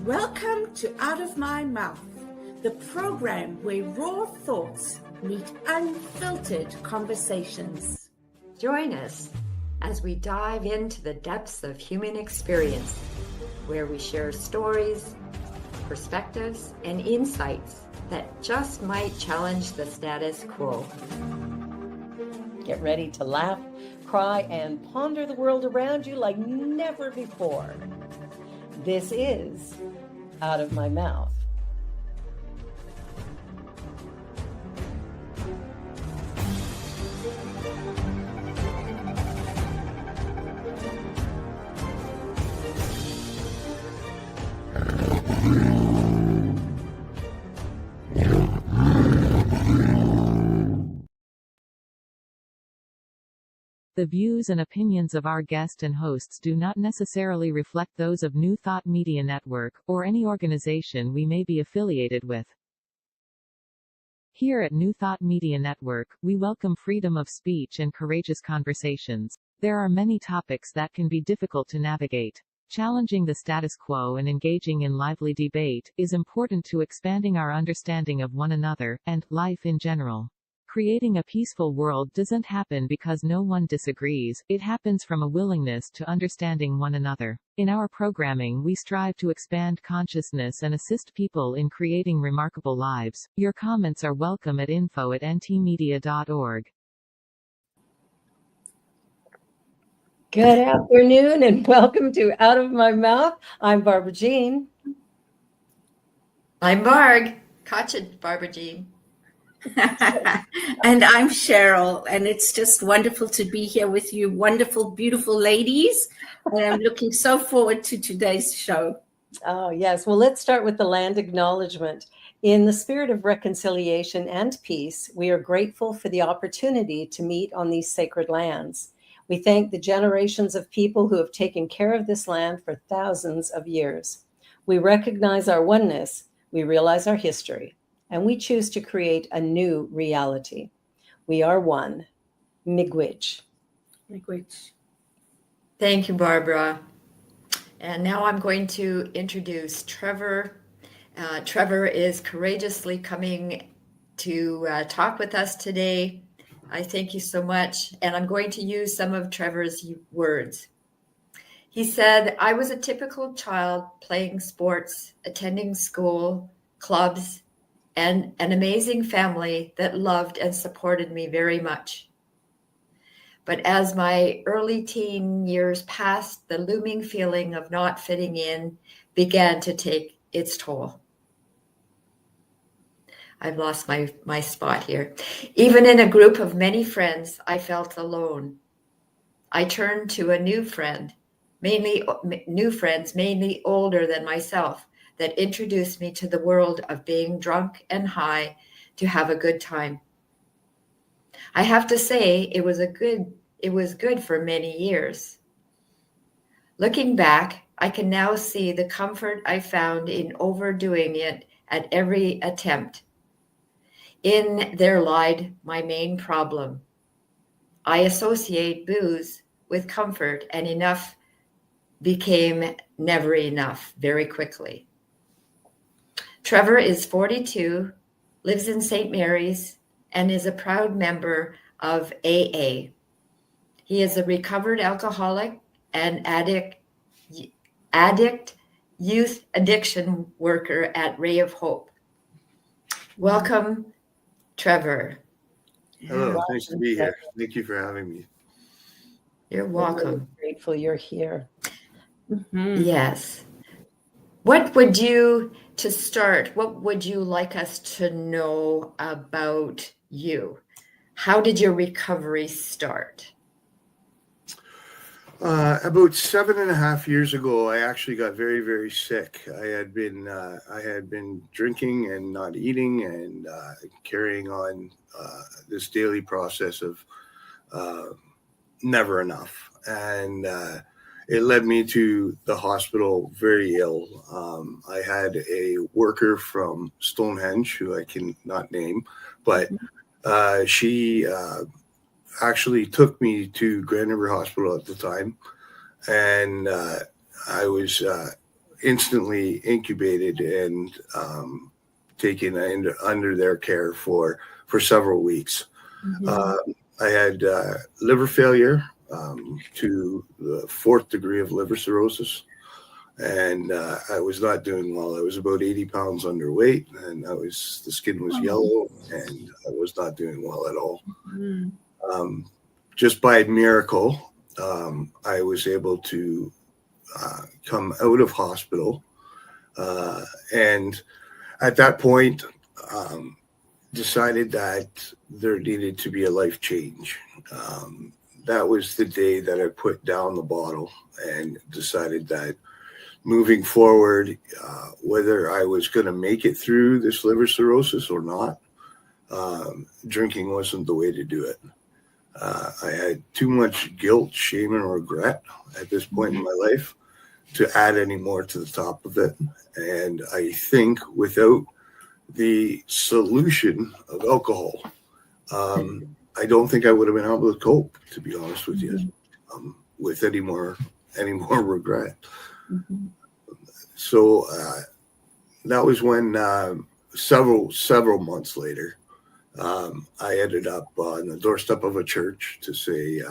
Welcome to Out of My Mouth, the program where raw thoughts meet unfiltered conversations. Join us as we dive into the depths of human experience, where we share stories, perspectives, and insights that just might challenge the status quo. Get ready to laugh, cry, and ponder the world around you like never before. This is Out of My Mouth. The views and opinions of our guest and hosts do not necessarily reflect those of New Thought Media Network, or any organization we may be affiliated with. Here at New Thought Media Network, we welcome freedom of speech and courageous conversations. There are many topics that can be difficult to navigate. Challenging the status quo and engaging in lively debate is important to expanding our understanding of one another, and life in general. Creating a peaceful world doesn't happen because no one disagrees, it happens from a willingness to understanding one another. In our programming, we strive to expand consciousness and assist people in creating remarkable lives. Your comments are welcome at info@ntmedia.org. Good afternoon and welcome to Out of My Mouth. I'm Barbara Jean. I'm Barg. Catch it, Barbara Jean. And I'm Cheryl, and it's just wonderful to be here with you, wonderful, beautiful ladies. And I'm looking so forward to today's show. Oh, yes. Well, let's start with the land acknowledgement. In the spirit of reconciliation and peace, we are grateful for the opportunity to meet on these sacred lands. We thank the generations of people who have taken care of this land for thousands of years. We recognize our oneness, we realize our history, and we choose to create a new reality. We are one. Miigwech. Miigwech. Thank you, Barbara. And now I'm going to introduce Trevor. Trevor is courageously coming to talk with us today. I thank you so much. And I'm going to use some of Trevor's words. He said, I was a typical child playing sports, attending school, clubs, and an amazing family that loved and supported me very much. But as my early teen years passed, the looming feeling of not fitting in began to take its toll. I've lost my spot here. Even in a group of many friends, I felt alone. I turned to a new friends, mainly older than myself, that introduced me to the world of being drunk and high to have a good time. I have to say it was good for many years. Looking back, I can now see the comfort I found in overdoing it at every attempt. In there lied my main problem. I associate booze with comfort, and enough became never enough very quickly. Trevor is 42, lives in St. Mary's, and is a proud member of AA. He is a recovered alcoholic and addict youth addiction worker at Ray of Hope. Welcome, Trevor. Hello, nice to be here. Thank you for having me. You're welcome. We're really grateful you're here. Mm-hmm. Yes. To start, what would you like us to know about you? How did your recovery start? About 7.5 years ago, I actually got very, very sick. I had been drinking and not eating and carrying on this daily process of never enough. And it led me to the hospital very ill. I had a worker from Stonehenge, who I can not name, but she actually took me to Grand River Hospital at the time. And I was instantly incubated and taken under their care for several weeks. I had liver failure to the 4th degree of liver cirrhosis, and I was not doing well. I was about 80 pounds underweight, and the skin was yellow, and I was not doing well at all. Just by miracle, I was able to come out of hospital, and at that point, decided that there needed to be a life change. That was the day that I put down the bottle and decided that moving forward, whether I was going to make it through this liver cirrhosis or not, drinking wasn't the way to do it. I had too much guilt, shame, and regret at this point in my life to add any more to the top of it. And I think without the solution of alcohol, I don't think I would have been able to cope, to be honest with you, with any more regret. So that was when several months later, I ended up on the doorstep of a church to say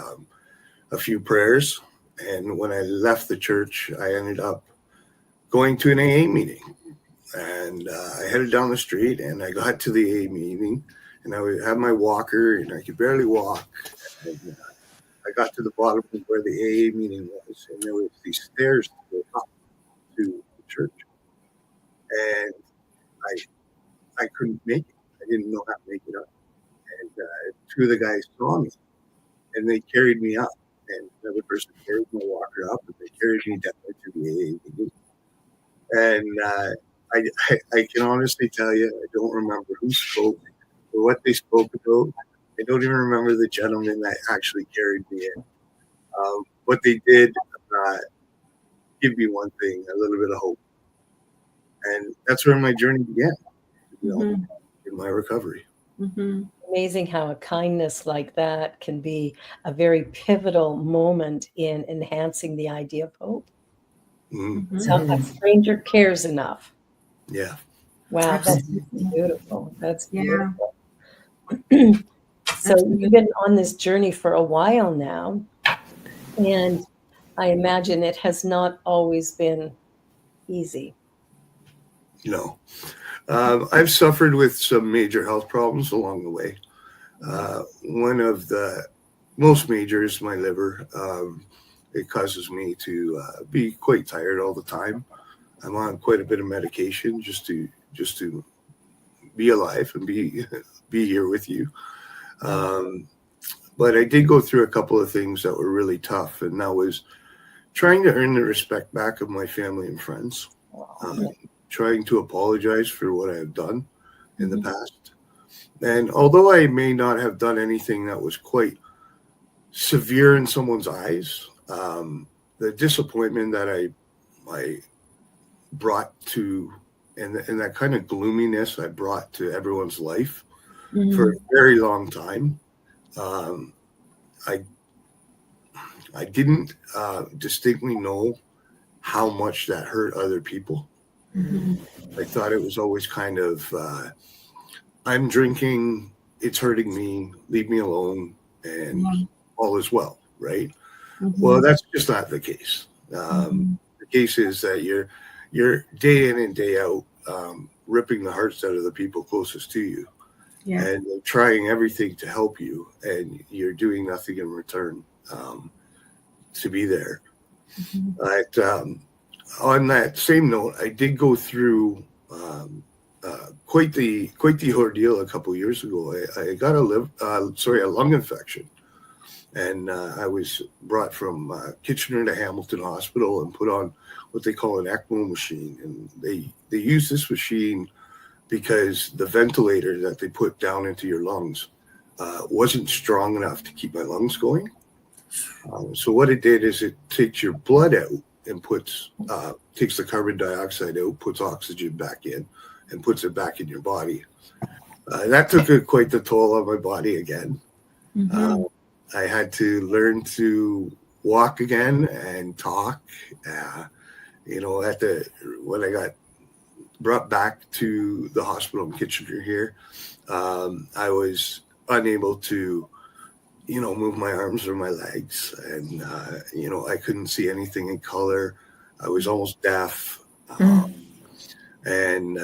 a few prayers. And when I left the church, I ended up going to an AA meeting. And I headed down the street, and I got to the AA meeting, and I would have my walker, and I could barely walk. And I got to the bottom of where the AA meeting was, and there was these stairs to go up to the church. And I couldn't make it. I didn't know how to make it up. And 2 of the guys saw me, and they carried me up. And another person carried my walker up, and they carried me down to the AA meeting. And I can honestly tell you, I don't remember who spoke or what they spoke about. I don't even remember the gentleman that actually carried me in. But they did give me one thing, a little bit of hope. And that's where my journey began, in my recovery. Amazing how a kindness like that can be a very pivotal moment in enhancing the idea of hope. So a stranger cares enough. Yeah. Wow, that's beautiful. That's beautiful. So you've been on this journey for a while now, and I imagine it has not always been easy. No. I've suffered with some major health problems along the way. One of the most major is my liver. It causes me to be quite tired all the time. I'm on quite a bit of medication just to be alive and be here with you. But I did go through a couple of things that were really tough, and that was trying to earn the respect back of my family and friends, trying to apologize for what I have done in the past. And although I may not have done anything that was quite severe in someone's eyes, the disappointment that I brought to, and that kind of gloominess I brought to everyone's life for a very long time, I didn't distinctly know how much that hurt other people. I thought it was always kind of, I'm drinking, it's hurting me, leave me alone, and all is well, right? Well, that's just not the case. The case is that you're day in and day out ripping the hearts out of the people closest to you, and they're trying everything to help you, and you're doing nothing in return to be there. But on that same note, I did go through quite the ordeal a couple of years ago. I got a lung infection, and I was brought from Kitchener to Hamilton Hospital and put on what they call an ECMO machine. And they use this machine because the ventilator that they put down into your lungs wasn't strong enough to keep my lungs going. So what it did is it takes your blood out and takes the carbon dioxide out, puts oxygen back in, and puts it back in your body. That took quite the toll on my body again. I had to learn to walk again and talk. when I got brought back to the hospital in Kitchener here, I was unable to, move my arms or my legs, and I couldn't see anything in color. I was almost deaf, and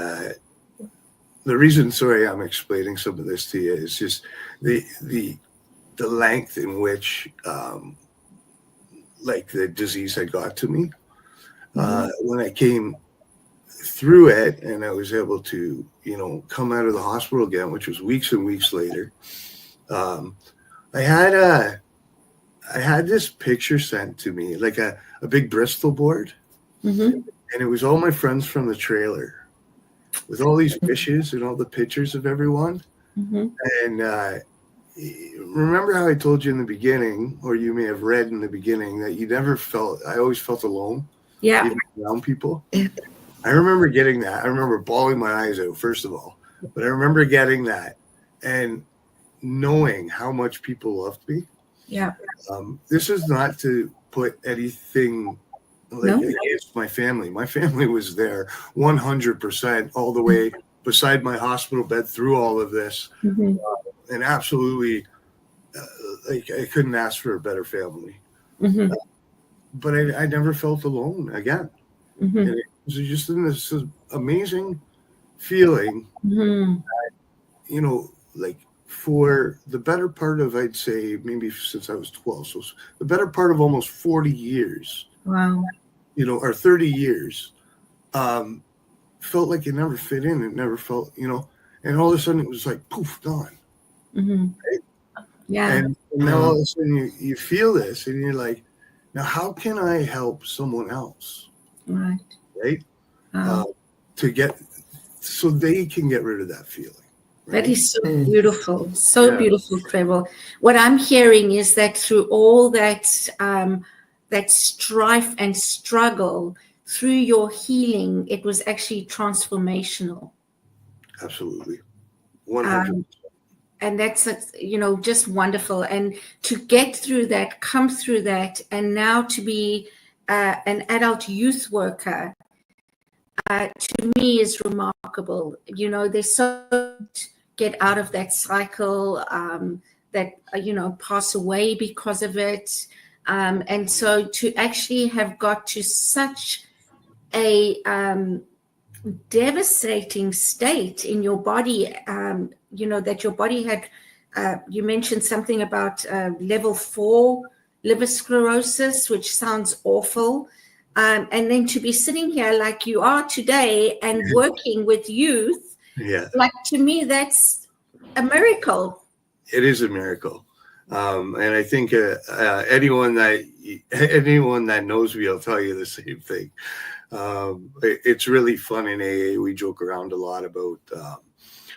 the reason, sorry, I'm explaining some of this to you is just the length in which like the disease had got to me. When I came through it and I was able to, come out of the hospital again, which was weeks and weeks later, I had this picture sent to me, like a big Bristol board, and it was all my friends from the trailer with all these wishes and all the pictures of everyone. And remember how I told you in the beginning, or you may have read in the beginning, that I always felt alone, even around people. I remember getting that. I remember bawling my eyes out, first of all, but I remember getting that and knowing how much people loved me. This is not to put anything against my family. My family was there 100% all the way beside my hospital bed through all of this, and absolutely, I couldn't ask for a better family. But I never felt alone again. And it was just in this amazing feeling, like for the better part of, I'd say, maybe since I was 12, so the better part of almost 40 years. Wow. Or 30 years, felt like it never fit in. It never felt, and all of a sudden it was like, poof, gone. Right? Yeah. And now all of a sudden you feel this and you're like, now how can I help someone else? Right. To get, so they can get rid of that feeling. Right? That is so beautiful. So beautiful, Trevor. What I'm hearing is that through all that, that strife and struggle, through your healing, it was actually transformational. Absolutely. 100%. And that's, just wonderful. And to get through that, come through that, and now to be an adult youth worker, to me is remarkable. There's so get out of that cycle that, pass away because of it. And so to actually have got to such a devastating state in your body, that your body had, you mentioned something about level 4 liver sclerosis, which sounds awful. And then to be sitting here like you are today and working with youth, like to me, that's a miracle. It is a miracle. And I think anyone that knows me will tell you the same thing. It's really fun in AA. We joke around a lot about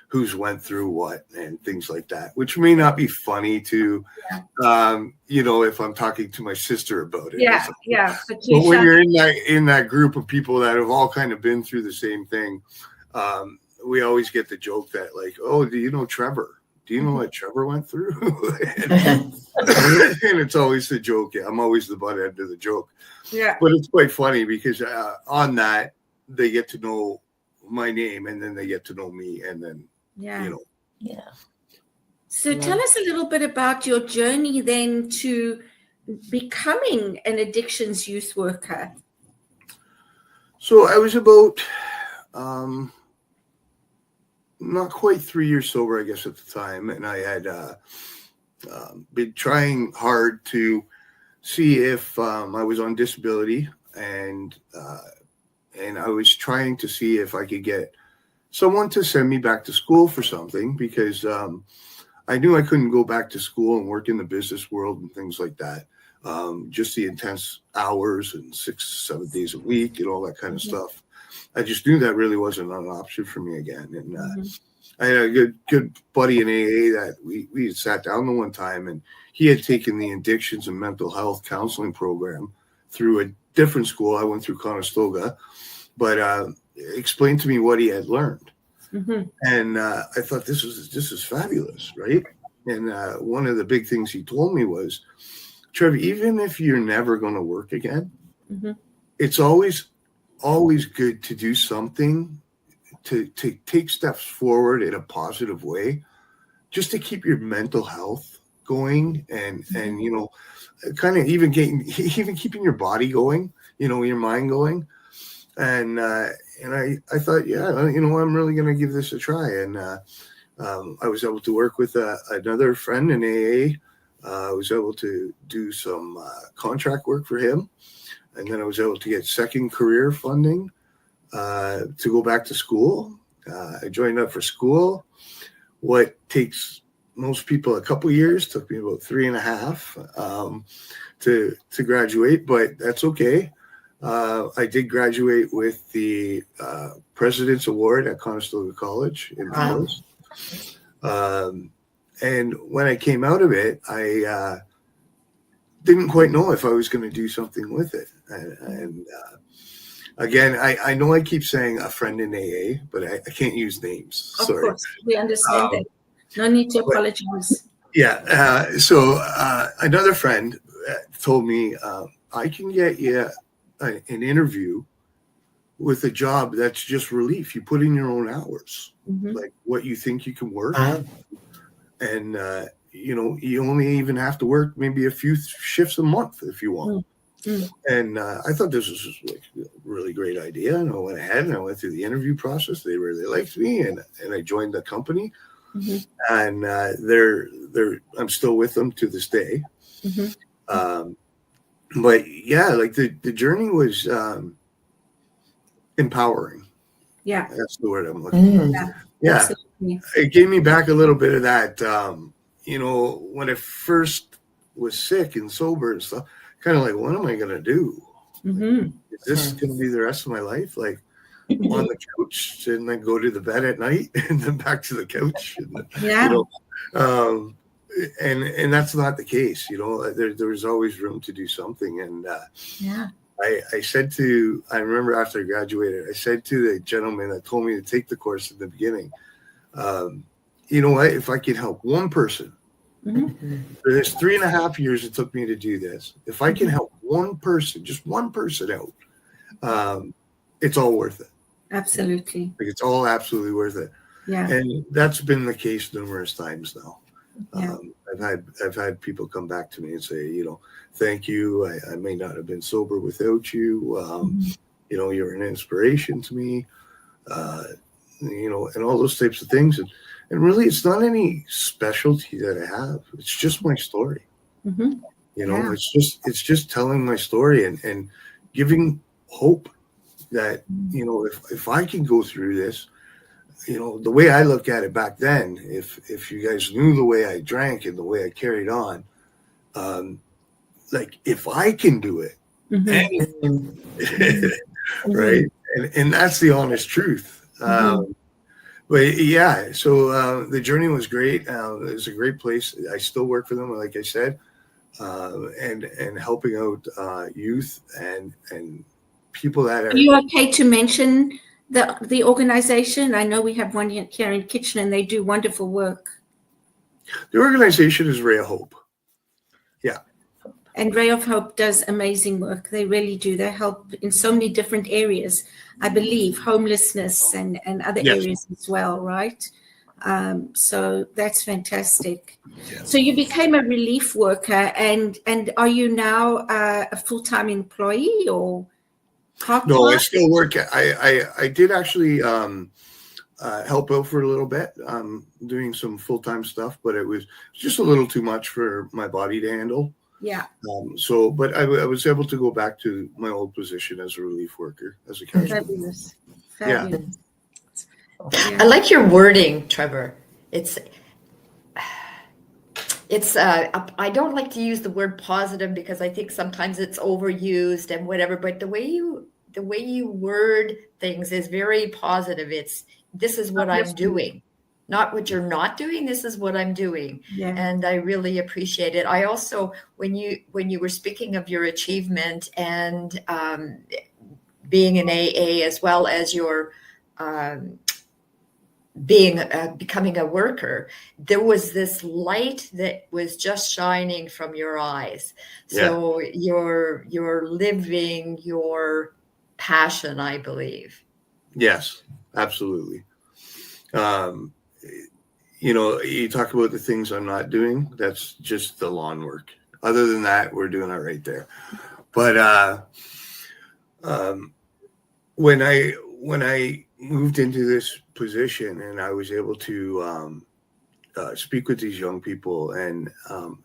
who's went through what and things like that, which may not be funny to, if I'm talking to my sister about it. But when you're in that group of people that have all kind of been through the same thing, we always get the joke that like, oh, do you know Trevor? Do you know what Trevor went through? And it's always the joke. I'm always the butt end of the joke. But it's quite funny because on that, they get to know my name and then they get to know me. And then, So tell us a little bit about your journey then to becoming an addictions youth worker. So I was about not quite 3 years sober, I guess, at the time. And I had been trying hard to see if I was on disability, and I was trying to see if I could get someone to send me back to school for something, because I knew I couldn't go back to school and work in the business world and things like that. Just the intense hours and 6-7 days a week and all that kind of stuff. I just knew that really wasn't an option for me again. And I had a good buddy in AA that we had sat down the one time, and he had taken the addictions and mental health counseling program through a different school. I went through Conestoga, but explained to me what he had learned. And I thought this is fabulous, right? And one of the big things he told me was, Trevor, even if you're never going to work again, it's always always good to do something to take steps forward in a positive way, just to keep your mental health going, and you know, kind of even keeping your body going, you know, your mind going. And I thought, yeah, you know, I'm really going to give this a try. And I was able to work with another friend in AA. I was able to do some contract work for him. And then I was able to get second career funding to go back to school. I joined up for school. What takes most people a couple years took me about 3.5 to graduate, but that's okay. I did graduate with the President's Award at Conestoga College in Paris. And when I came out of it, I didn't quite know if I was going to do something with it. And again, I know I keep saying a friend in AA, but I can't use names. Of Sorry. course, we understand that. No need to apologize. Yeah. So another friend told me, I can get you an interview with a job that's just relief. You put in your own hours, like what you think you can work. And, you know, you only even have to work maybe a few shifts a month if you want. And I thought this was like a really great idea. And I went ahead and I went through the interview process. They really liked me, and I joined the company. And I'm still with them to this day. But yeah, like the journey was empowering. Yeah. That's the word I'm looking for. Yeah. Absolutely. It gave me back a little bit of that, you know, when I first was sick and sober and stuff, kind of like, what am I going to do? Like, is this going to be the rest of my life? Like on the couch and then go to the bed at night and then back to the couch. And, you know, and that's not the case. You know, there's always room to do something. And I said I remember after I graduated, I said to the gentleman that told me to take the course in the beginning, you know what, if I can help one person, for this 3.5 years it took me to do this, if I can help one person, just one person out, it's all worth it. Absolutely. Like, it's all absolutely worth it. Yeah. And that's been the case numerous times now. I've had people come back to me and say, you know, thank you. I may not have been sober without you. You know, you're an inspiration to me. You know, and all those types of things. And really, it's not any specialty that I have. It's just my story. You know, it's just telling my story and giving hope that, you know, if I can go through this, you know, the way I look at it back then, if you guys knew the way I drank and the way I carried on, like, if I can do it, right? And that's the honest truth. But yeah, so the journey was great. It was a great place. I still work for them, like I said, and helping out youth and people that are. Are you okay to mention the organization? I know we have one here in Kitchener, and they do wonderful work. The organization is Ray of Hope. Yeah. And Ray of Hope does amazing work. They really do. They help in so many different areas, I believe, homelessness and other areas as well, right? So that's fantastic. Yeah. So you became a relief worker, and are you now a full-time employee or part-time? No, I still work. I did actually help out for a little bit, doing some full-time stuff, but it was just a little too much for my body to handle. Yeah. So, but I was able to go back to my old position as a relief worker, as a counselor. Fabulous. Yeah. I like your wording, Trevor. It's I don't like to use the word positive because I think sometimes it's overused and whatever, but the way you word things is very positive. This is what I'm doing. Not what you're not doing. This is what I'm doing. Yeah. And I really appreciate it. I also, when you were speaking of your achievement and being in AA as well as your becoming a worker, there was this light that was just shining from your eyes. So you're living your passion, I believe. Yes, absolutely. You talk about the things I'm not doing. That's just the lawn work. Other than that, we're doing it right there. But when I moved into this position and I was able to speak with these young people and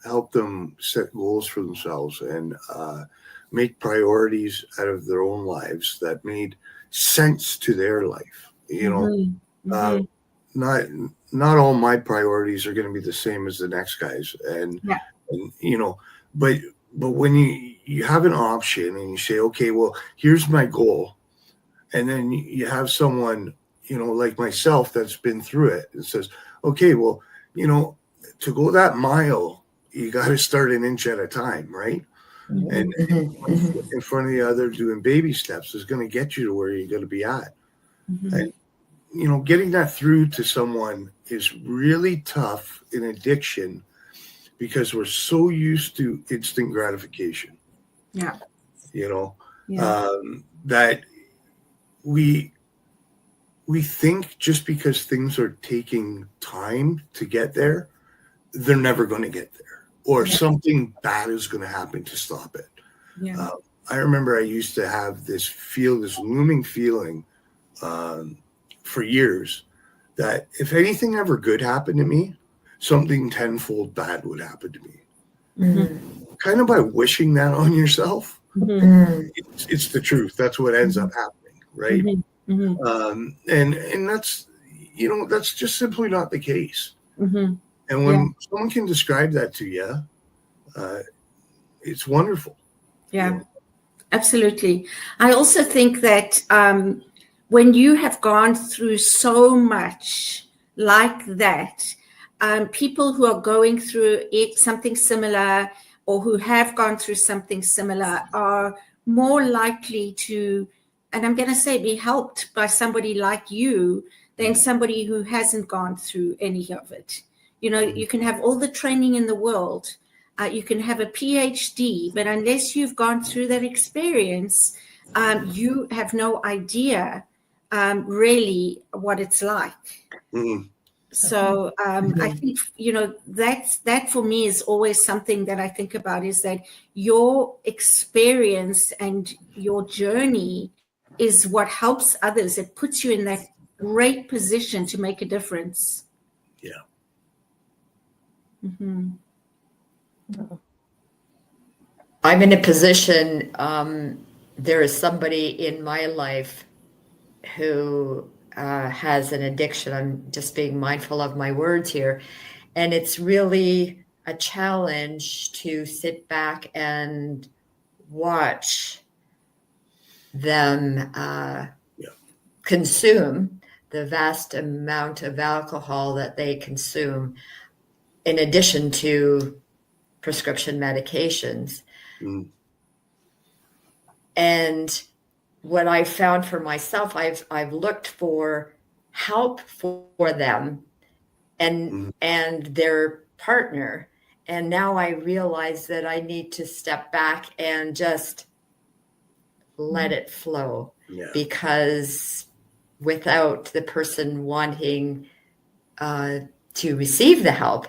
help them set goals for themselves and make priorities out of their own lives that made sense to their life. Not all my priorities are going to be the same as the next guy's, and but when you have an option and you say, okay, well, here's my goal, and then you have someone like myself that's been through it and says, okay, well, to go that mile, you got to start an inch at a time, right? And in front of the other, doing baby steps is going to get you to where you're going to be at. And getting that through to someone is really tough in addiction because we're so used to instant gratification. Yeah. That we think just because things are taking time to get there, they're never going to get there, or something bad is going to happen to stop it. Yeah. I remember I used to have this looming feeling for years that if anything ever good happened to me, something tenfold bad would happen to me. Kind of by wishing that on yourself, it's the truth. That's what ends up happening, right? And that's that's just simply not the case. And when someone can describe that to you, it's wonderful. Yeah, absolutely. I also think that when you have gone through so much like that, people who are going through something similar or who have gone through something similar are more likely to, and I'm going to say, be helped by somebody like you than somebody who hasn't gone through any of it. You can have all the training in the world. You can have a PhD, but unless you've gone through that experience, you have no idea really what it's like. So I think, that for me is always something that I think about, is that your experience and your journey is what helps others. It puts you in that great position to make a difference. Yeah. I'm in a position, there is somebody in my life who has an addiction. I'm just being mindful of my words here. And it's really a challenge to sit back and watch them consume the vast amount of alcohol that they consume, in addition to prescription medications. And what I found for myself, I've looked for help for them and their partner. And now I realize that I need to step back and just let it flow, because without the person wanting to receive the help,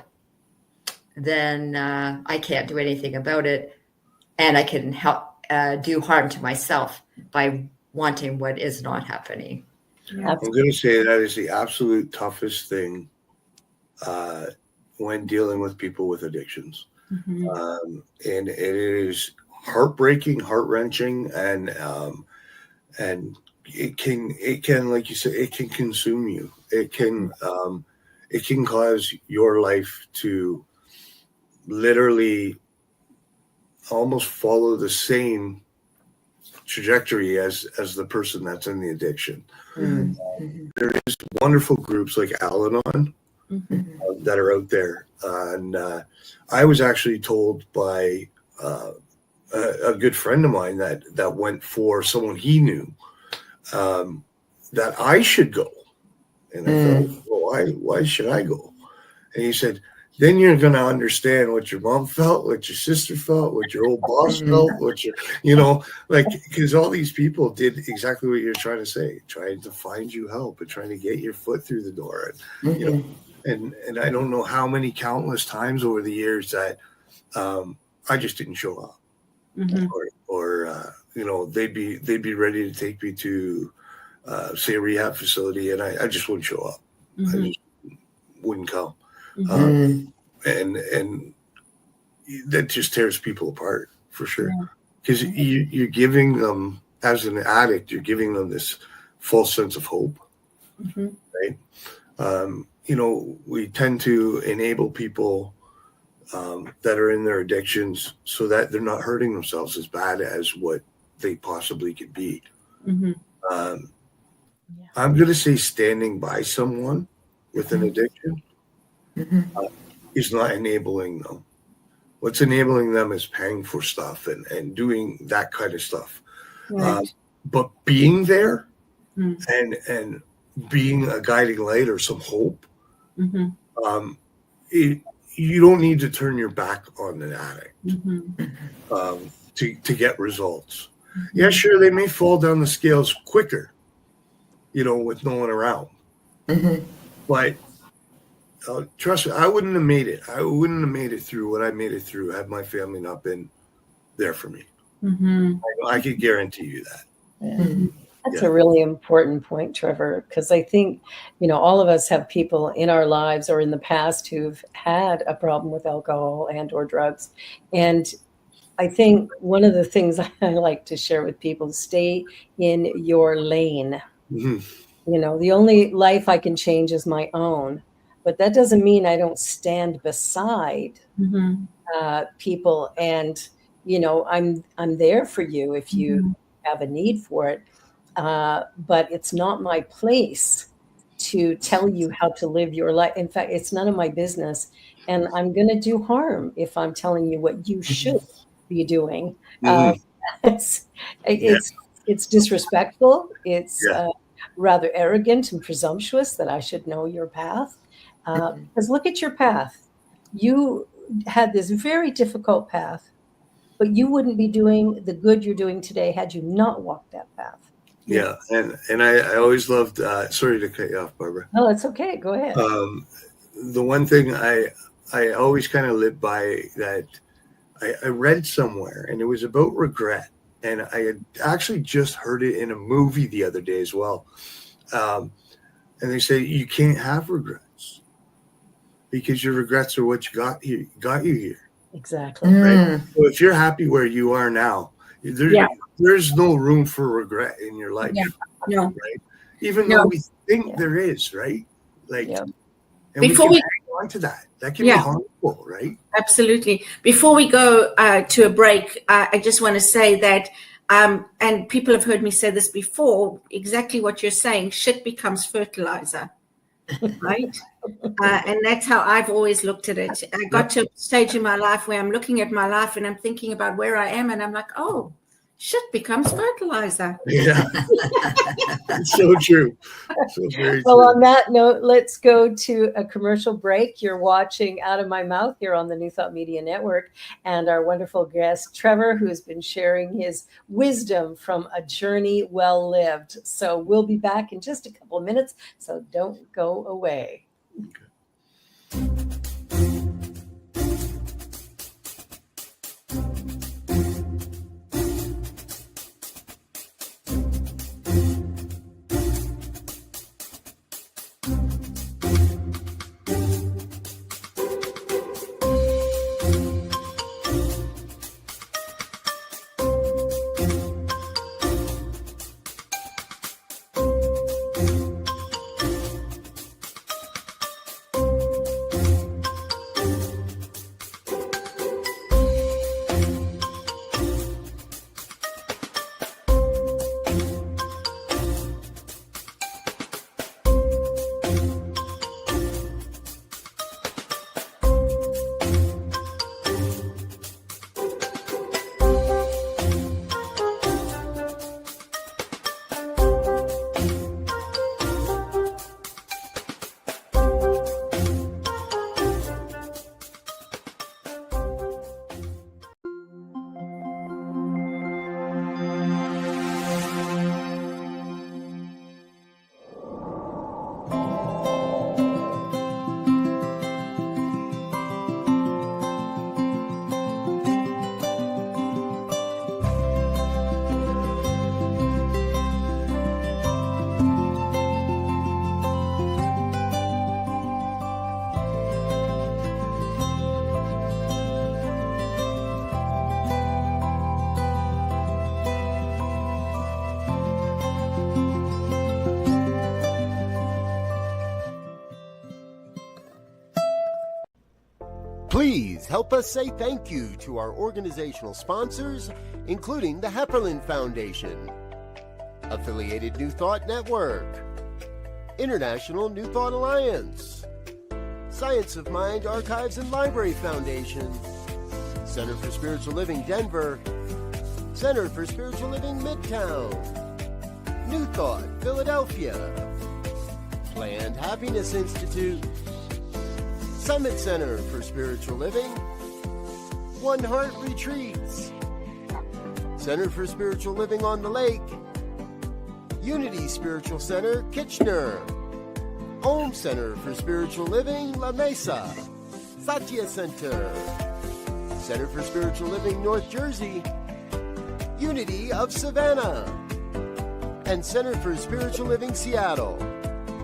then I can't do anything about it. And I can help do harm to myself by wanting what is not happening. I'm going to say that is the absolute toughest thing when dealing with people with addictions. And it is heartbreaking, heart-wrenching, and it can, like you said, it can consume you. It can cause your life to literally almost follow the same trajectory as the person that's in the addiction. There is wonderful groups like Al-Anon that are out there, and I was actually told by a good friend of mine that went for someone he knew that I should go, and I thought, well, why should I go? And he said, then you're going to understand what your mom felt, what your sister felt, what your old boss felt, what your, like, because all these people did exactly what you're trying to say, trying to find you help and trying to get your foot through the door. And, and I don't know how many countless times over the years that I just didn't show up, or they'd be ready to take me to say a rehab facility, and I just wouldn't show up. I just wouldn't come. And that just tears people apart for sure, because you're giving them, as an addict, you're giving them this false sense of hope, right? We tend to enable people that are in their addictions so that they're not hurting themselves as bad as what they possibly could be. I'm going to say standing by someone with an addiction is not enabling them. What's enabling them is paying for stuff and doing that kind of stuff. Right. But being there and being a guiding light or some hope, you don't need to turn your back on an addict to get results. Yeah, sure, they may fall down the scales quicker, with no one around. But trust me, I wouldn't have made it. I wouldn't have made it through what I made it through had my family not been there for me. I could guarantee you that. That's a really important point, Trevor, because I think, all of us have people in our lives or in the past who've had a problem with alcohol and or drugs. And I think one of the things I like to share with people is stay in your lane. The only life I can change is my own. But that doesn't mean I don't stand beside people. And, I'm there for you if you have a need for it. But it's not my place to tell you how to live your life. In fact, it's none of my business. And I'm going to do harm if I'm telling you what you should be doing. It's disrespectful. It's rather arrogant and presumptuous that I should know your path. Because look at your path. You had this very difficult path, but you wouldn't be doing the good you're doing today had you not walked that path. Yeah, and I always loved, sorry to cut you off, Barbara. No, it's okay. Go ahead. The one thing I always kind of lived by that I read somewhere, and it was about regret. And I had actually just heard it in a movie the other day as well. And they say you can't have regrets because your regrets are what got you here. Exactly. Right? So if you're happy where you are now, there's no room for regret in your life. No. Right? Even though we think there is, right? Like, and before we can hang on to that. That can be harmful, right? Absolutely. Before we go to a break, I just want to say that, and people have heard me say this before, exactly what you're saying, shit becomes fertilizer, right? And that's how I've always looked at it. I got to a stage in my life where I'm looking at my life and I'm thinking about where I am, and I'm like, oh, shit becomes fertilizer. Yeah. It's so true. So very well, true. On that note, let's go to a commercial break. You're watching Out of My Mouth here on the New Thought Media Network, and our wonderful guest, Trevor, who has been sharing his wisdom from a journey well lived. So we'll be back in just a couple of minutes, so don't go away. Please help us say thank you to our organizational sponsors, including the Hepperlin Foundation, Affiliated New Thought Network, International New Thought Alliance, Science of Mind Archives and Library Foundation, Center for Spiritual Living Denver, Center for Spiritual Living Midtown, New Thought Philadelphia, Planned Happiness Institute, Summit Center for Spiritual Living, One Heart Retreats, Center for Spiritual Living on the Lake, Unity Spiritual Center, Kitchener, Home Center for Spiritual Living, La Mesa, Satya Center, Center for Spiritual Living, North Jersey, Unity of Savannah, and Center for Spiritual Living, Seattle,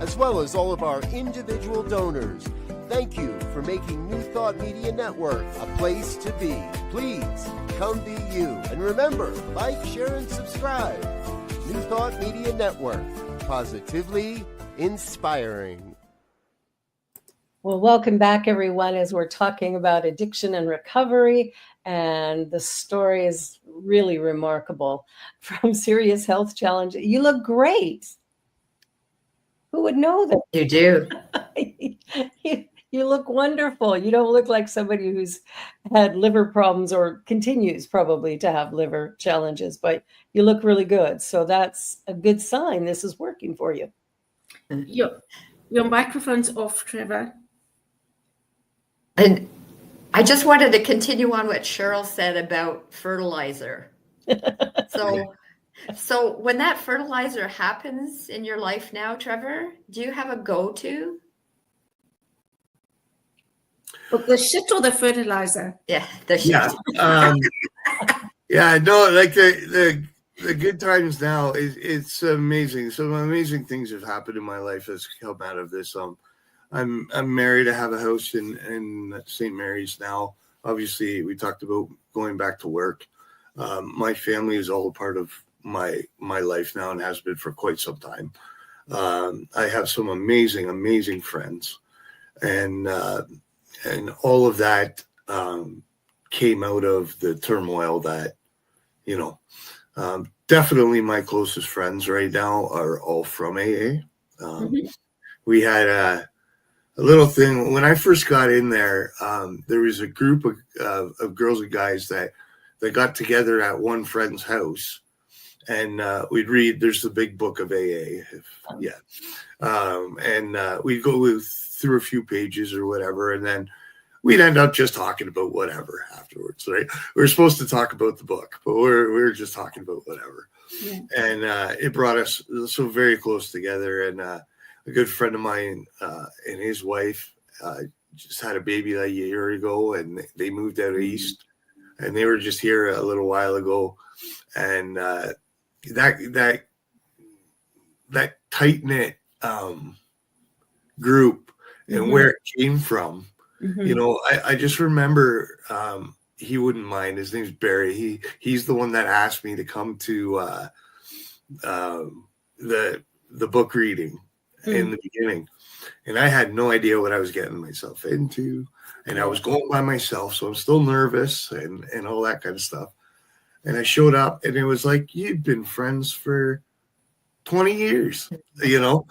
as well as all of our individual donors. Thank you for making New Thought Media Network a place to be. Please come be you. And remember, like, share, and subscribe. New Thought Media Network, positively inspiring. Well, welcome back, everyone, as we're talking about addiction and recovery. And the story is really remarkable. From serious health challenge. You look great. Who would know that? You do. You look wonderful. You don't look like somebody who's had liver problems or continues probably to have liver challenges, but you look really good. So that's a good sign. This is working for you. Your microphone's off, Trevor. And I just wanted to continue on what Cheryl said about fertilizer. So when that fertilizer happens in your life now, Trevor, do you have a go-to? The shit or the fertilizer? Yeah, the shit. No, like the good times now, it's amazing. Some amazing things have happened in my life that's come out of this. I'm married. I have a house in St. Mary's now. Obviously, we talked about going back to work. My family is all a part of my life now and has been for quite some time. I have some amazing friends, and all of that came out of the turmoil that, definitely my closest friends right now are all from AA. We had a little thing when I first got in there. There was a group of girls and guys that got together at one friend's house, and we'd read. There's the big book of AA, and we'd go through a few pages or whatever, and then we'd end up just talking about whatever afterwards, right? We were supposed to talk about the book, but we were just talking about whatever. Yeah. And it brought us so very close together. And a good friend of mine and his wife just had a baby a year ago, and they moved out east, and they were just here a little while ago. And that tight-knit group and where it came from, I just remember he wouldn't mind. His name's Barry. He's the one that asked me to come to the book reading in the beginning, and I had no idea what I was getting myself into, and I was going by myself, so I'm still nervous and all that kind of stuff. And I showed up, and it was like, you've been friends for 20 years, It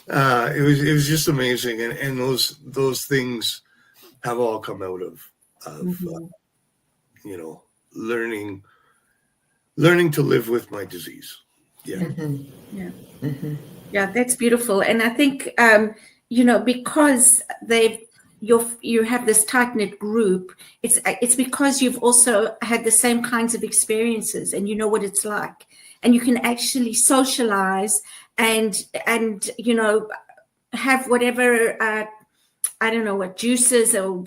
was just amazing, and those things have all come out of learning to live with my disease. Yeah, that's beautiful. And I think because you have this tight-knit group, it's because you've also had the same kinds of experiences, and you know what it's like, and you can actually socialize and have whatever I don't know what juices or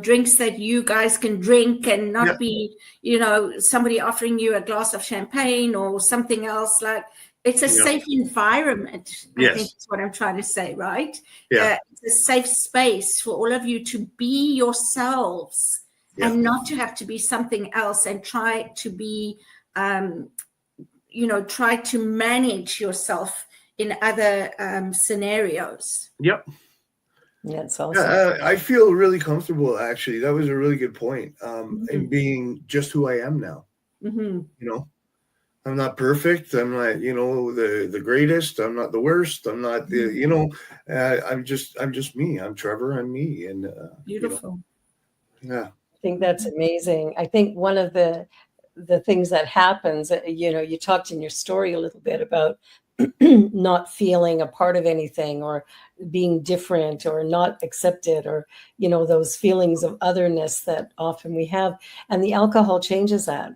drinks that you guys can drink, and not be somebody offering you a glass of champagne or something else. Like, it's a safe environment. I think that's what I'm trying to say, right? It's a safe space for all of you to be yourselves and not to have to be something else, and try to be try to manage yourself in other scenarios. Yeah, it's awesome. I feel really comfortable, actually. That was a really good point. In being just who I am now. Mm-hmm. You know, I'm not perfect. I'm not, the greatest. I'm not the worst. I'm not the, I'm just me. I'm Trevor. I'm me. And Beautiful. Yeah. I think that's amazing. I think one of the things that happens, you talked in your story a little bit about not feeling a part of anything, or being different, or not accepted, or those feelings of otherness that often we have, and the alcohol changes that.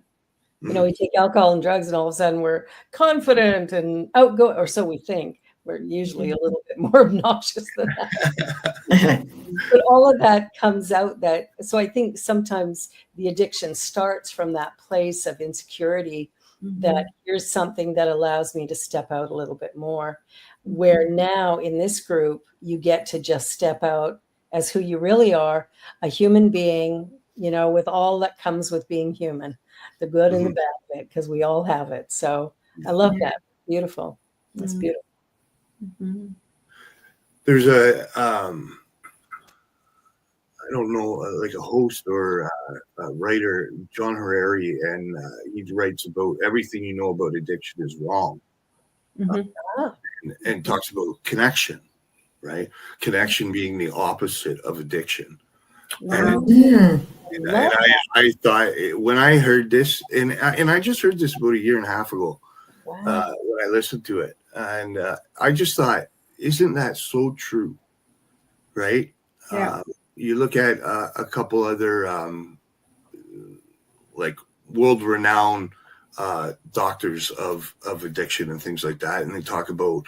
We take alcohol and drugs, and all of a sudden we're confident and outgoing, or so we think. We're usually a little bit more obnoxious than that. But all of that comes out so I think sometimes the addiction starts from that place of insecurity, that here's something that allows me to step out a little bit more, where now in this group, you get to just step out as who you really are, a human being, with all that comes with being human, the good and the bad bit, because we all have it. So I love that. Beautiful. That's beautiful. There's I don't know, like a host or a writer, John Harari, and he writes about everything you know about addiction is wrong, and talks about connection, right? Connection being the opposite of addiction. Wow. And I thought, when I heard this, and I just heard this about a year and a half ago, when I listened to it, and I just thought, isn't that so true, right? Yeah. You look at a couple other like world-renowned doctors of addiction and things like that, and they talk about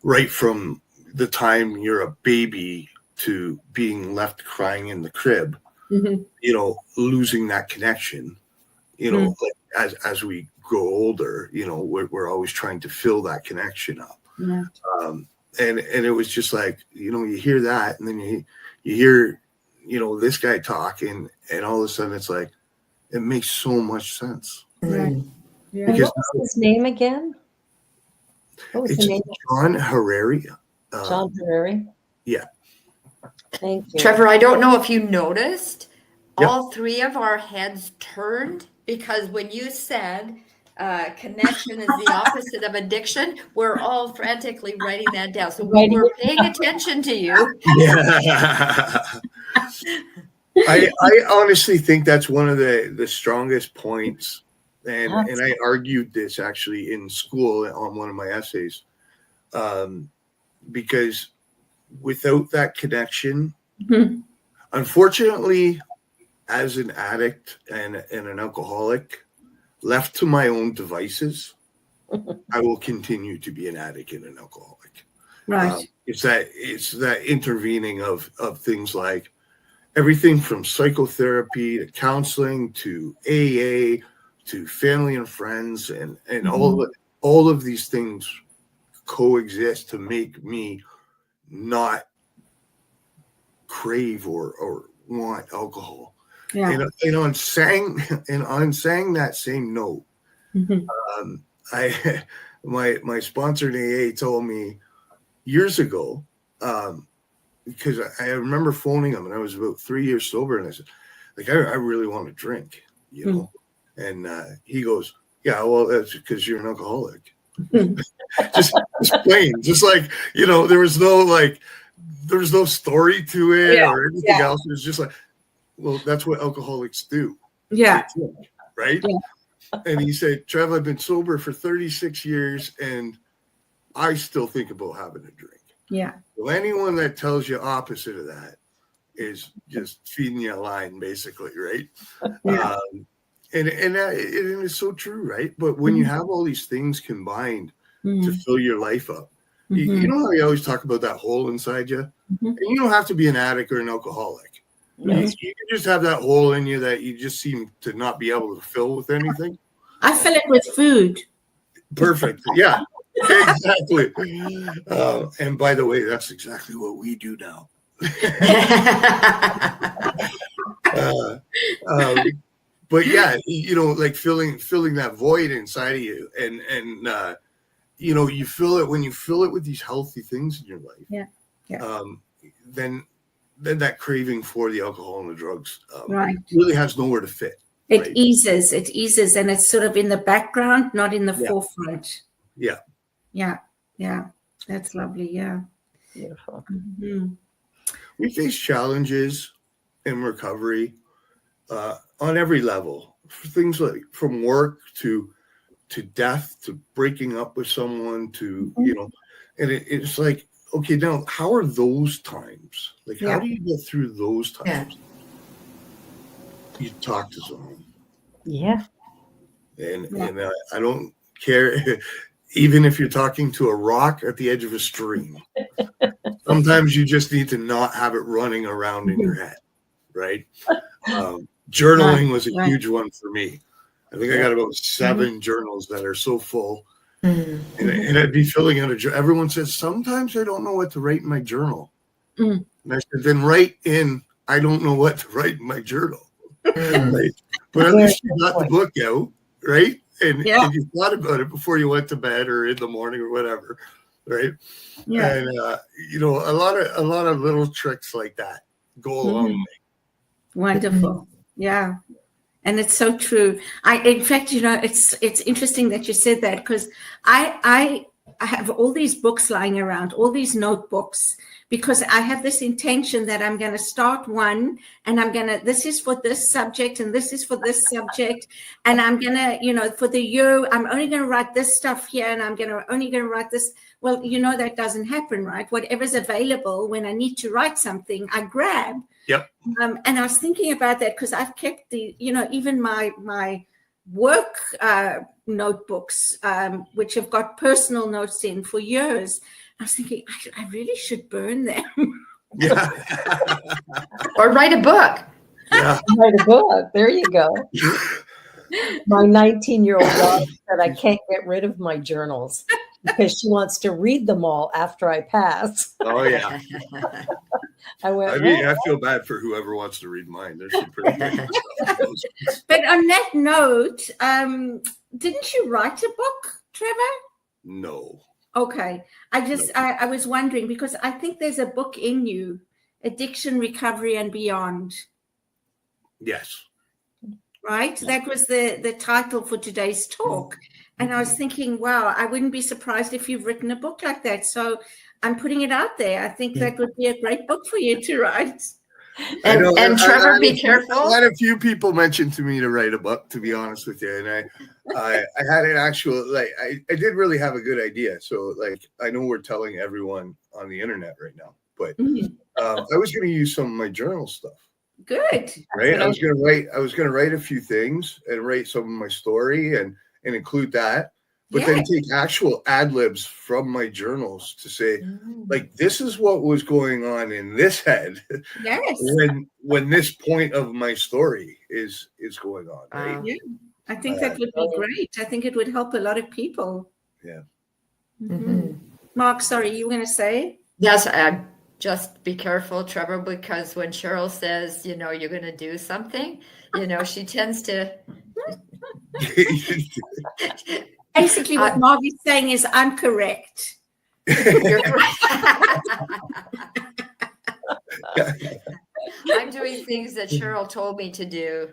right from the time you're a baby to being left crying in the crib, losing that connection, like as we grow older, we're always trying to fill that connection up. Yeah. And it was just like, you hear that, and then you hear, this guy talk, and all of a sudden it's like, it makes so much sense. Right. Yeah. And what was his name again? What was the name? John Harari. John Harari. Yeah. Thank you. Trevor, I don't know if you noticed, all three of our heads turned, because when you said connection is the opposite of addiction, we're all frantically writing that down. So we're paying attention to you. Yeah. I honestly think that's one of the strongest points. And I argued this actually in school on one of my essays, because without that connection, unfortunately, as an addict and an alcoholic, left to my own devices, I will continue to be an addict and an alcoholic. Right. It's that intervening of things like everything from psychotherapy to counseling to AA to family and friends, and all of these things coexist to make me not crave or want alcohol. Yeah. And on saying that same note, my sponsor in AA told me years ago, because I remember phoning him, and I was about 3 years sober, and I said, like, I really want to drink, and he goes, yeah, well, that's because you're an alcoholic. just plain, just like, there was no story to it or anything else. It was just like, well, that's what alcoholics do. Yeah. Right. Yeah. And he said, Trev, I've been sober for 36 years and I still think about having a drink. Yeah. So anyone that tells you opposite of that is just feeding you a line, basically. Right. Yeah. And it is so true. Right. But when you have all these things combined to fill your life up, you know how you always talk about that hole inside you? And you don't have to be an addict or an alcoholic. You can just have that hole in you that you just seem to not be able to fill with anything. I fill it with food. Perfect. Yeah, exactly. And by the way, that's exactly what we do now. But yeah, like filling that void inside of you, and you fill it when you fill it with these healthy things in your life. Yeah. Then then that craving for the alcohol and the drugs Right. really has nowhere to fit. It right? eases, and it's sort of in the background, not in the Yeah. forefront. Yeah. Yeah. Yeah. That's lovely. Yeah. Beautiful. Mhm. We face challenges in recovery on every level, things like from work to death to breaking up with someone to and it's like, okay, now how are those times, like how do you get through those times? You talk to someone, and I don't care even if you're talking to a rock at the edge of a stream. Sometimes you just need to not have it running around in your head, right? Journaling was a huge one for me. I think I got about 7 journals that are so full. And I'd be filling out a journal. Everyone says, sometimes I don't know what to write in my journal. And I said, then write in, I don't know what to write in my journal. Right? But at least you got the book out, right? And you thought about it before you went to bed or in the morning or whatever, right? Yeah. And, a lot of little tricks like that go a long way. Wonderful. Yeah. And it's so true. In fact, it's interesting that you said that, because I have all these books lying around, all these notebooks, because I have this intention that I'm going to start one, and this is for this subject, and this is for this subject, and I'm going to, for the year, I'm only going to write this stuff here, and I'm only going to write this. Well, that doesn't happen, right? Whatever's available when I need to write something, I grab. Yep. And I was thinking about that because I've kept even my work notebooks, which have got personal notes in for years. I was thinking, I really should burn them. Yeah. Or write a book. Yeah. Write a book. There you go. My 19-year-old daughter said I can't get rid of my journals because she wants to read them all after I pass. Oh, yeah. I feel bad for whoever wants to read mine. There's some pretty good stuff. But on that note, didn't you write a book, Trevor? No. Okay. I was wondering, because I think there's a book in you, Addiction, Recovery, and Beyond. Yes. Right? That was the title for today's talk. And I was thinking, wow, I wouldn't be surprised if you've written a book like that. So I'm putting it out there. I think that would be a great book for you to write. And Trevor, be careful. I had a few people mention to me to write a book, to be honest with you. And I had an actual, I did really have a good idea. So I know we're telling everyone on the internet right now, but I was going to use some of my journal stuff. Good. Right. I was going to write a few things and write some of my story and include that, but then take actual ad libs from my journals to say, this is what was going on in this head. Yes. when this point of my story is going on. Right. Yeah. I think that would be great. I think it would help a lot of people. Yeah. Mark, sorry, you were going to say? Yes. Just be careful, Trevor, because when Cheryl says, you're going to do something, she tends to. Basically, what Mark is saying is, I'm correct. You're correct. I'm doing things that Cheryl told me to do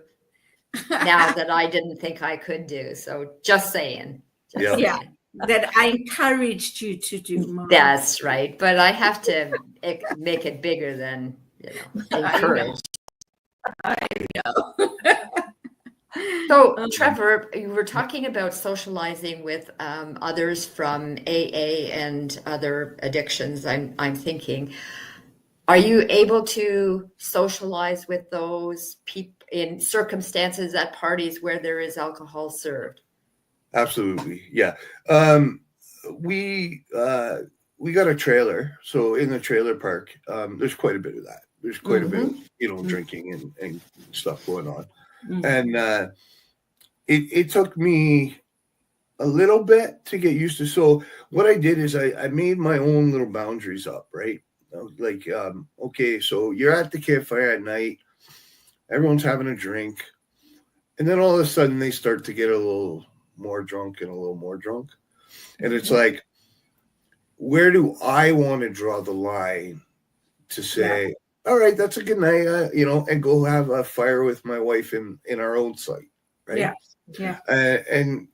now that I didn't think I could do. So just saying. Saying. That I encouraged you to do, Mark. That's right. But I have to make it bigger than, encourage. I know. So, Trevor, you were talking about socializing with others from AA and other addictions. I'm thinking, are you able to socialize with those people in circumstances at parties where there is alcohol served? Absolutely, yeah. We got a trailer, so in the trailer park, there's quite a bit of that. There's quite a bit of drinking and stuff going on. And it took me a little bit to get used to. So what I did is I made my own little boundaries up, right? Okay, so you're at the campfire at night, everyone's having a drink, and then all of a sudden they start to get a little more drunk and a little more drunk. And it's where do I want to draw the line to say, all right, that's a good night, and go have a fire with my wife in our own site, right? Yeah, yeah. And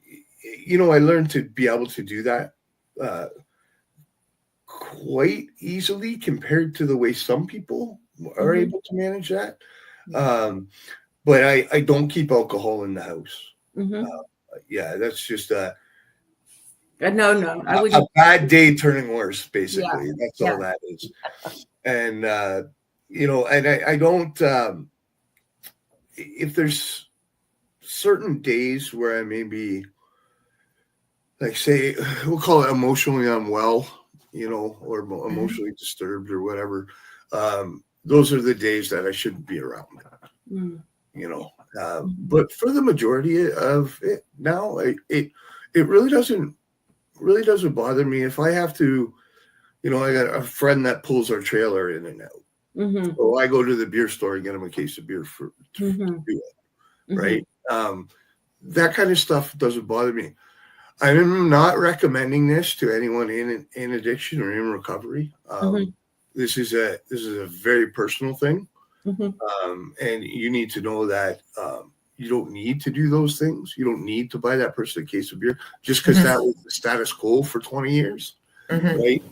I learned to be able to do that quite easily compared to the way some people are able to manage that. But I don't keep alcohol in the house. That's just no, I a wouldn't. bad day turning worse, basically. Yeah, That's yeah. all that is. And and I don't if there's certain days where I may be, like, say, we'll call it emotionally unwell, or emotionally disturbed or whatever. Those are the days that I shouldn't be around. But for the majority of it now, it really doesn't bother me if I have to. I got a friend that pulls our trailer in and out. So I go to the beer store and get him a case of beer to do it, right? That kind of stuff doesn't bother me. I'm not recommending this to anyone in addiction or in recovery. This is a very personal thing, and you need to know that you don't need to do those things. You don't need to buy that person a case of beer just because that was the status quo for 20 years. Right?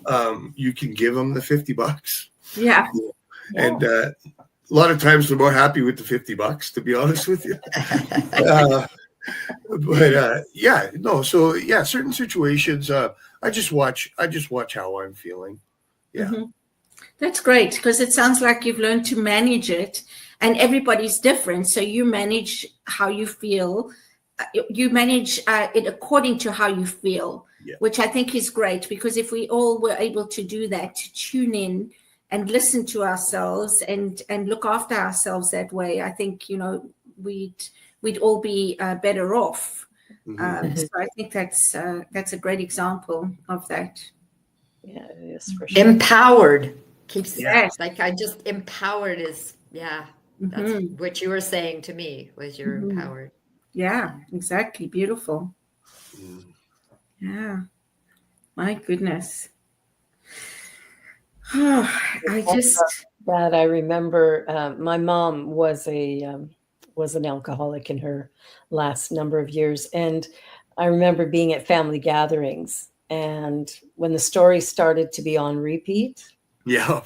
You can give them the $50. Yeah. And a lot of times they're more happy with the $50, to be honest with you. Certain situations, I just watch how I'm feeling. Yeah. That's great, because it sounds like you've learned to manage it, and everybody's different. So you manage how you feel. You manage it according to how you feel, which I think is great, because if we all were able to do that, to tune in and listen to ourselves and look after ourselves that way, I think, we'd all be better off. So I think that's a great example of that. Yeah, it is for sure. Empowered. Yes. Like I just empowered is, that's what you were saying to me, was you're empowered. Yeah, exactly. Beautiful. Yeah. My goodness. I remember my mom was an alcoholic in her last number of years, and I remember being at family gatherings, and when the story started to be on repeat. Yeah.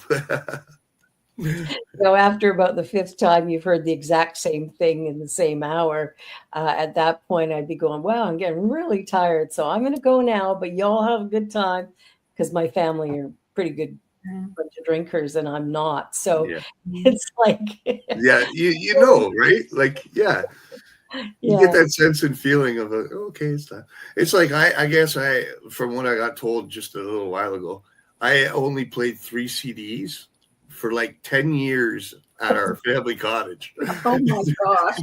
So after about the fifth time you've heard the exact same thing in the same hour, at that point I'd be going, wow, I'm getting really tired, so I'm going to go now, but y'all have a good time, because my family are pretty good bunch of drinkers and I'm not. So it's like right? Like, you get that sense and feeling of okay, it's not. It's like I guess from what I got told just a little while ago, I only played 3 CDs for like 10 years at our family cottage. Oh my gosh.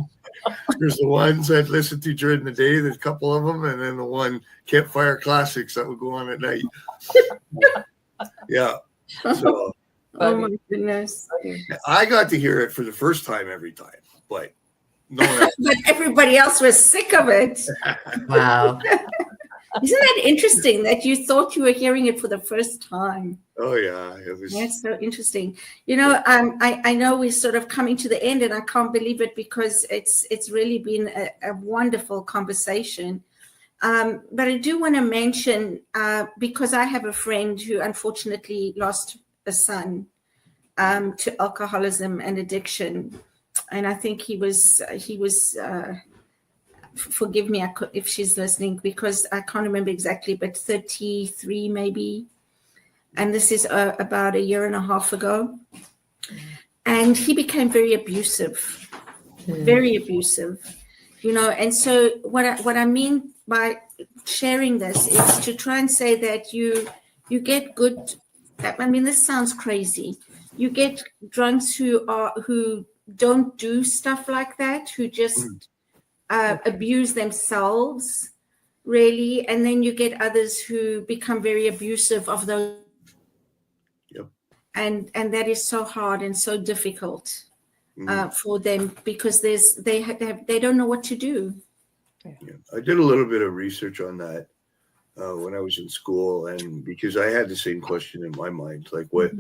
There's the ones I'd listen to during the day, there's a couple of them, and then the one Campfire Classics that would go on at night. Yeah. So, oh my goodness. I got to hear it for the first time every time, but no one else. But everybody else was sick of it. Wow. Isn't that interesting that you thought you were hearing it for the first time? Oh yeah, it was. That's so interesting. I know we're sort of coming to the end, and I can't believe it, because it's really been a wonderful conversation. But I do want to mention, because I have a friend who unfortunately lost a son to alcoholism and addiction, and I think he was. Forgive me if she's listening, because I can't remember exactly, but 33 maybe. And this is about 1.5 years ago. And he became very abusive, And so what I mean by sharing this is to try and say that you get good. I mean, this sounds crazy. You get drunks who don't do stuff like that, who just abuse themselves, really, and then you get others who become very abusive of those. And that is so hard and so difficult for them, because they don't know what to do. I did a little bit of research on that. when I was in school, and because I had the same question in my mind, like what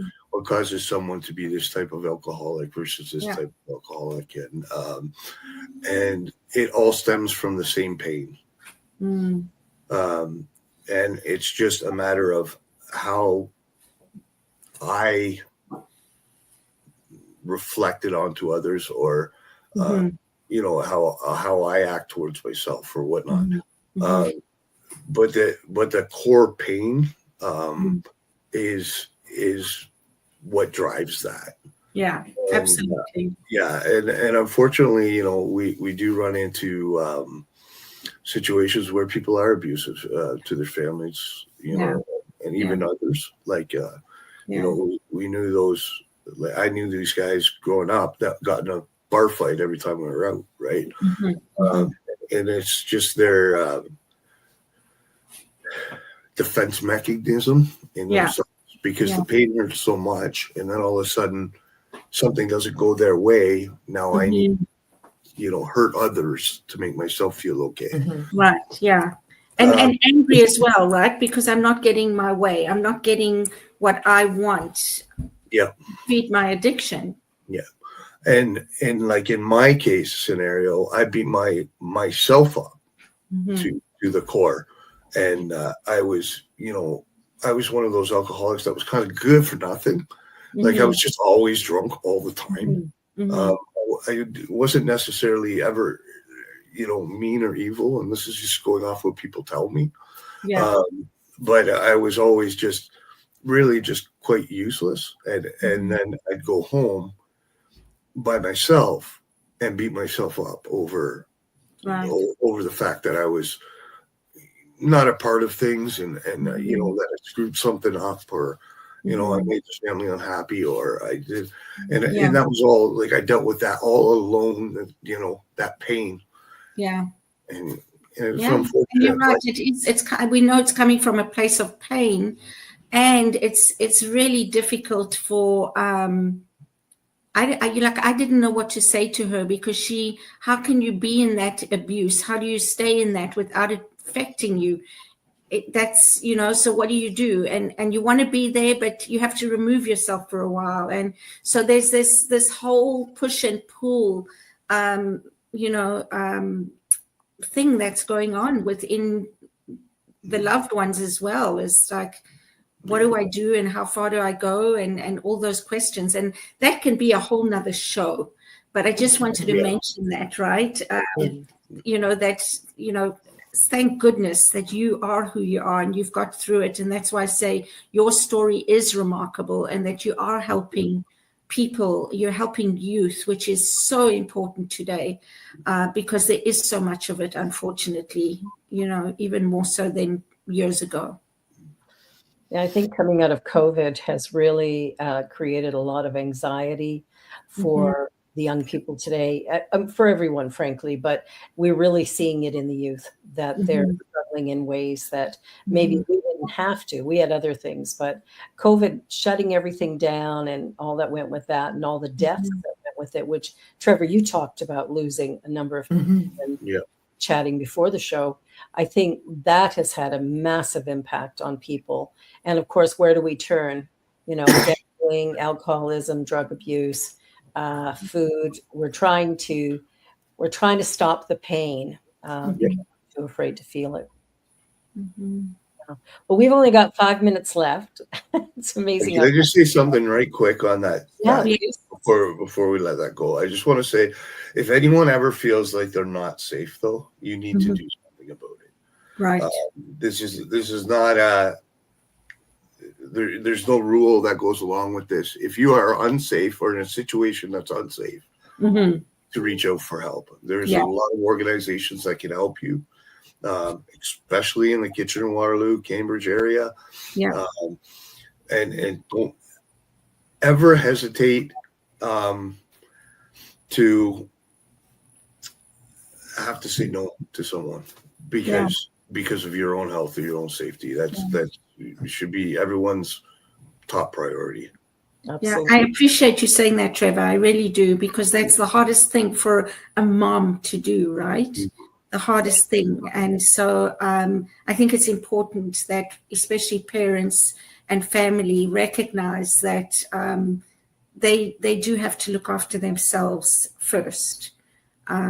causes someone to be this type of alcoholic versus this type of alcoholic, and it all stems from the same pain, and it's just a matter of how I reflected onto others, or you know, how I act towards myself or whatnot. But the core pain is what drives that. Yeah, And, absolutely. And unfortunately, you know, we do run into situations where people are abusive to their families, you know, and even others. Like, you know, we knew those. I knew these guys growing up that got in a bar fight every time we were out, right? And it's just their defense mechanism in themselves, because the pain hurts so much, and then all of a sudden something doesn't go their way. Now I need, you know, hurt others to make myself feel okay. Right. Yeah. And angry as well, right? Because I'm not getting my way. I'm not getting what I want. Yeah. Feed my addiction. Yeah. And like in my case scenario, I beat myself up to the core. And I was, you know, I was one of those alcoholics that was kind of good for nothing. Like I was just always drunk all the time. I wasn't necessarily ever, you know, mean or evil. And this is just going off what people tell me. But I was always just really just quite useless. And then I'd go home by myself and beat myself up over the fact that I was not a part of things, and you know, that I screwed something up, or you know, I made the family unhappy, or I did, and that was all. Like I dealt with that all alone, you know, that pain. And it's unfortunate. And you're right. It's we know it's coming from a place of pain, and it's really difficult for I didn't know what to say to her, because how can you be in that abuse? How do you stay in that without it affecting you? That's, you know, so what do you do? And you want to be there, but you have to remove yourself for a while. And so there's this whole push and pull, you know, thing that's going on within the loved ones as well. It's like, what do I do, and how far do I go, and all those questions. And that can be a whole nother show, but I just wanted to mention that, right? You know, that, you know, thank goodness that you are who you are and you've got through it. And that's why I say your story is remarkable, and that you are helping people, you're helping youth, which is so important today, because there is so much of it, unfortunately, you know, even more so than years ago. Yeah, I think coming out of COVID has really created a lot of anxiety for the young people today, for everyone, frankly, but we're really seeing it in the youth, that they're struggling in ways that maybe we didn't have to. We had other things, but COVID shutting everything down and all that went with that, and all the deaths that went with it, which, Trevor, you talked about losing a number of people and chatting before the show. I think that has had a massive impact on people. And of course, where do we turn? You know, gambling, alcoholism, drug abuse, food. We're trying to stop the pain. Too afraid to feel it. Well, we've only got 5 minutes left. It's amazing. Can I just say something right quick on that? Yeah. Before we let that go, I just want to say, if anyone ever feels like they're not safe, though, you need to do something about it. Right. This is not there's no rule that goes along with this. If you are unsafe or in a situation that's unsafe, to reach out for help. There's a lot of organizations that can help you, especially in the Kitchener-Waterloo, Cambridge area. And don't ever hesitate to have to say no to someone because of your own health or your own safety. That should be everyone's top priority. Absolutely. Yeah, I appreciate you saying that, Trevor. I really do, because that's the hardest thing for a mom to do, right? the hardest thing. And so I think it's important that especially parents and family recognize that they do have to look after themselves first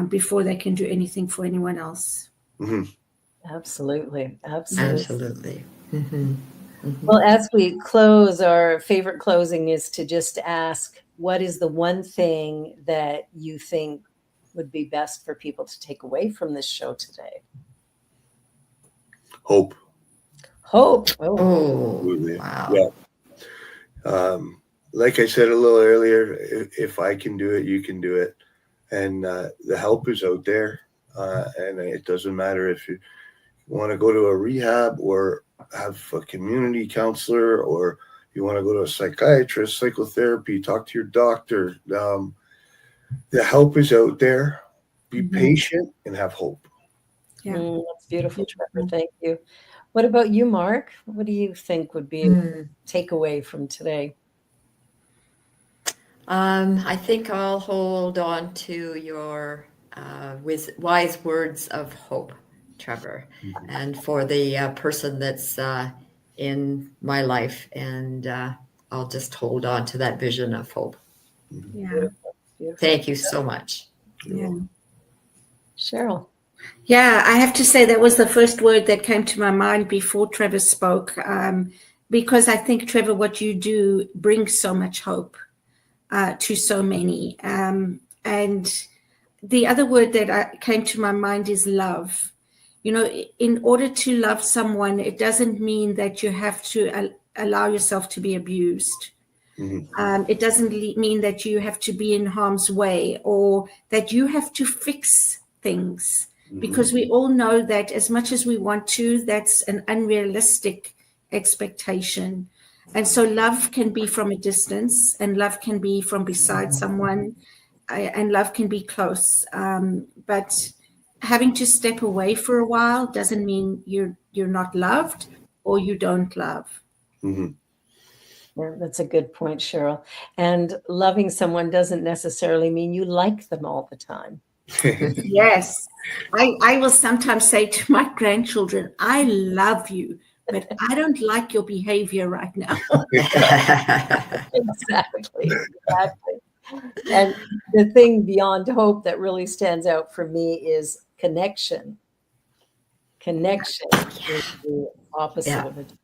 before they can do anything for anyone else. Mm-hmm. Absolutely. Absolutely. Mm-hmm. Mm-hmm. Well, as we close, our favorite closing is to just ask, what is the one thing that you think would be best for people to take away from this show today? Hope. Hope. Oh, Absolutely. wow. Yeah. Like I said a little earlier, if I can do it, you can do it. And the help is out there. And it doesn't matter if you want to go to a rehab or have a community counselor, or you want to go to a psychiatrist, psychotherapy, talk to your doctor. The help is out there. Be patient and have hope. Yeah. That's beautiful, Trevor. Thank you. What about you, Mark? What do you think would be a takeaway from today? I think I'll hold on to your wise words of hope, Trevor, and for the person that's in my life, and I'll just hold on to that vision of hope. Yeah. Beautiful. Thank you so much. Yeah. Cheryl. Yeah, I have to say that was the first word that came to my mind before Trevor spoke, because I think, Trevor, what you do brings so much hope to so many. And the other word that came to my mind is love. You know, in order to love someone, it doesn't mean that you have to allow yourself to be abused. It doesn't mean that you have to be in harm's way or that you have to fix things, because we all know that as much as we want to, that's an unrealistic expectation. And so love can be from a distance, and love can be from beside someone, and love can be close. But having to step away for a while doesn't mean you're not loved or you don't love. Yeah, that's a good point, Cheryl. And loving someone doesn't necessarily mean you like them all the time. Yes. I will sometimes say to my grandchildren, I love you, but I don't like your behavior right now. Exactly. And the thing beyond hope that really stands out for me is connection. Connection is the opposite of addiction.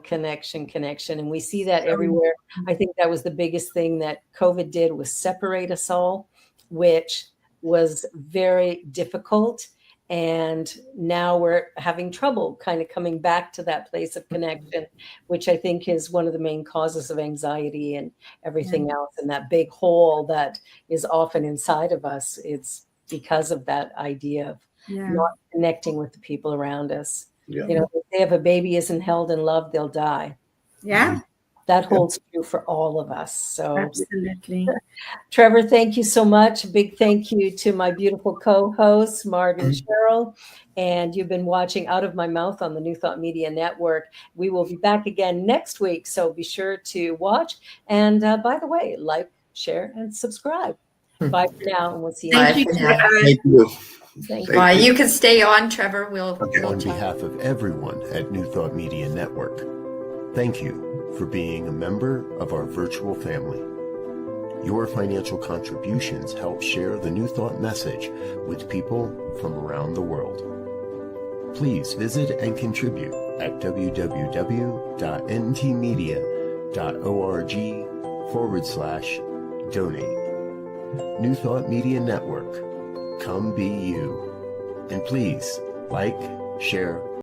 Connection. And we see that everywhere. I think that was the biggest thing that COVID did, was separate us all, which was very difficult. And now we're having trouble kind of coming back to that place of connection, which I think is one of the main causes of anxiety and everything else. And that big hole that is often inside of us, it's because of that idea of not connecting with the people around us. You know, if a baby isn't held and loved, they'll die. Yeah. That holds true for all of us. So absolutely. Trevor, thank you so much. A big thank you to my beautiful co-hosts, Marv and Cheryl. And you've been watching Out of My Mouth on the New Thought Media Network. We will be back again next week, so be sure to watch. And by the way, like, share, and subscribe. Bye for now, and we'll see you Thank next you. week. Thank you. Thank Bye. You can stay on, Trevor. We'll On behalf of everyone at New Thought Media Network, thank you for being a member of our virtual family. Your financial contributions help share the New Thought message with people from around the world. Please visit and contribute at www.ntmedia.org/donate. New Thought Media Network. Come be you. And please like, share,